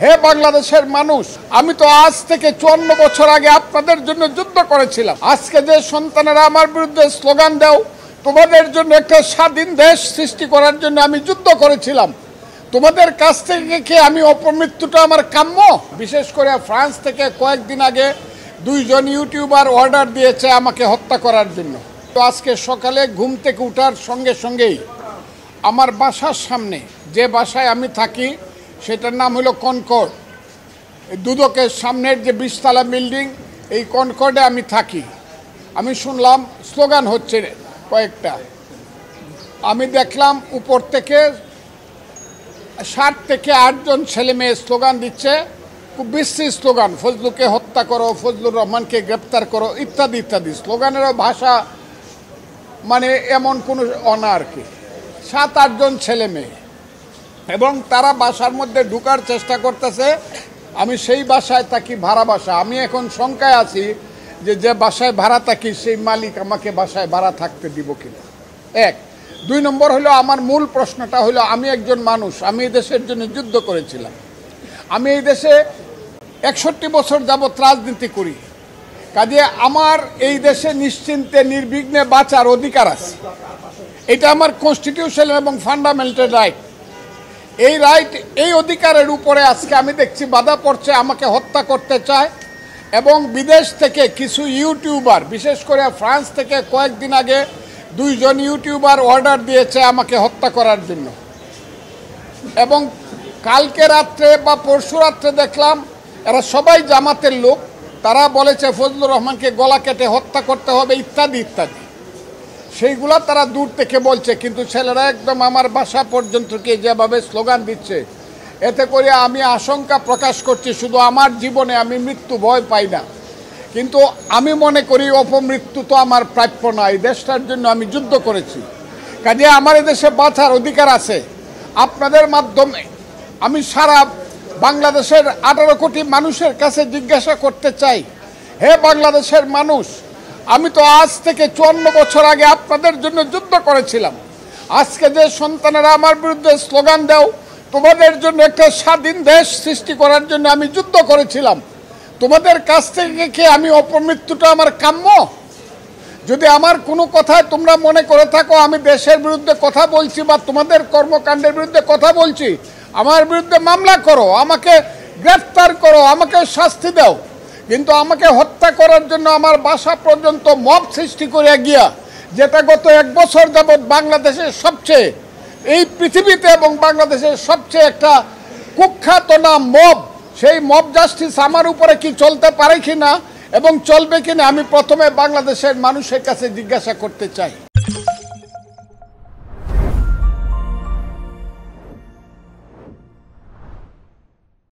হে বাংলাদেশের মানুষ, আমি তো আজ থেকে 54 বছর আগে আপনাদের জন্য যুদ্ধ করেছিলাম। আজকে যে সন্তানেরা আমার বিরুদ্ধে স্লোগান দাও, তোমাদের জন্য একটা স্বাধীন দেশ সৃষ্টি করার জন্য আমি যুদ্ধ করেছিলাম। তোমাদের কাছ থেকে কি আমি অপমৃত্যুটা আমার কাম্য? বিশেষ করে ফ্রান্স থেকে কয়েকদিন আগে 2 জন ইউটিউবার অর্ডার দিয়েছে আমাকে হত্যা করার জন্য। তো আজকে সকালে ঘুম থেকে ওঠার সঙ্গে সঙ্গেই আমার বাসার সামনে, যে বাসায় আমি থাকি সেটার নাম হলো কনকর্ড, দুদকের সামনের যে 20 তলা বিল্ডিং, এই কনকর্ডে আমি থাকি। আমি শুনলাম স্লোগান হচ্ছে কয়েকটা। আমি দেখলাম উপর থেকে 7 থেকে 8 জন ছেলে মেয়ে স্লোগান দিচ্ছে, খুব বিশ্রী স্লোগান, ফজলুকে হত্যা করো, ফজলুর রহমানকে গ্রেপ্তার করো, ইত্যাদি ইত্যাদি। স্লোগানেরও ভাষা মানে এমন কোনো অনা আর কি। 7-8 জন ছেলে মেয়ে, এবং তারা বাসার মধ্যে ঢুকার চেষ্টা করতেছে। আমি সেই বাসায় থাকি, ভাড়া বাসা। আমি এখন শঙ্কায় আছি যে বাসায় ভাড়া থাকি সেই মালিক আমাকে বাসায় ভাড়া থাকতে দিব কিনা। 1। 2 নম্বর হলো, আমার মূল প্রশ্নটা হলো, আমি একজন মানুষ, আমি এই দেশের জন্য যুদ্ধ করেছিলাম। আমি এই দেশে 61 বছর যাবৎ রাজনীতি করি, কাজে আমার এই দেশে নিশ্চিন্তে নির্বিঘ্নে বাঁচার অধিকার আছে। এটা আমার কনস্টিটিউশন এবং ফান্ডামেন্টাল রাইট। এই রাইট, এই অধিকারের উপরে আজকে আমি দেখছি বাধা পড়ছে, আমাকে হত্যা করতে চায়। এবং বিদেশ থেকে কিছু ইউটিউবার, বিশেষ করে ফ্রান্স থেকে কয়েকদিন আগে 2 জন ইউটিউবার অর্ডার দিয়েছে আমাকে হত্যা করার জন্য। এবং কালকে রাত্রে বা পরশু রাত্রে দেখলাম এরা সবাই জামাতের লোক, তারা বলেছে ফজলুর রহমানকে গলা কেটে হত্যা করতে হবে, ইত্যাদি ইত্যাদি। সেইগুলা তারা দূর থেকে বলছে, কিন্তু ছেলেরা একদম আমার বাসা পর্যন্ত গিয়ে যেভাবে স্লোগান দিচ্ছে, এতে করে আমি আশঙ্কা প্রকাশ করছি। শুধু আমার জীবনে আমি মৃত্যু ভয় পাই না, কিন্তু আমি মনে করি অপমৃত্যু তো আমার প্রাপ্য না। এই দেশটার জন্য আমি যুদ্ধ করেছি, কাজে আমার দেশে বাঁচার অধিকার আছে। আপনাদের মাধ্যমে আমি সারা বাংলাদেশের 18 কোটি মানুষের কাছে জিজ্ঞাসা করতে চাই, হে বাংলাদেশের মানুষ, আমি তো আজ থেকে 54 বছর আগে আপনাদের জন্য যুদ্ধ করেছিলাম। আজকে যে সন্তানেরা আমার বিরুদ্ধে স্লোগান দাও, তোমাদের জন্য একটা স্বাধীন দেশ সৃষ্টি করার জন্য আমি যুদ্ধ করেছিলাম। তোমাদের কাছ থেকে কি আমি অপমৃত্যুটা আমার কাম্য? যদি আমার কোনো কথায় তোমরা মনে করে থাকো আমি দেশের বিরুদ্ধে কথা বলছি বা তোমাদের কর্মকাণ্ডের বিরুদ্ধে কথা বলছি, আমার বিরুদ্ধে মামলা করো, আমাকে গ্রেফতার করো, আমাকে শাস্তি দাও। কিন্তু আমাকে হত্যা করার জন্য আমার বাসা পর্যন্ত মব সৃষ্টি করে গিয়া, যেটা গত 1 বছর যাবৎ বাংলাদেশের সবচেয়ে, এই পৃথিবীতে এবং বাংলাদেশের সবচেয়ে একটা কুখ্যাত নাম মব, সেই মব জাস্টিস আমার উপরে কি চলতে পারে কিনা এবং চলবে কিনা, আমি প্রথমে বাংলাদেশের মানুষের কাছে জিজ্ঞাসা করতে চাই।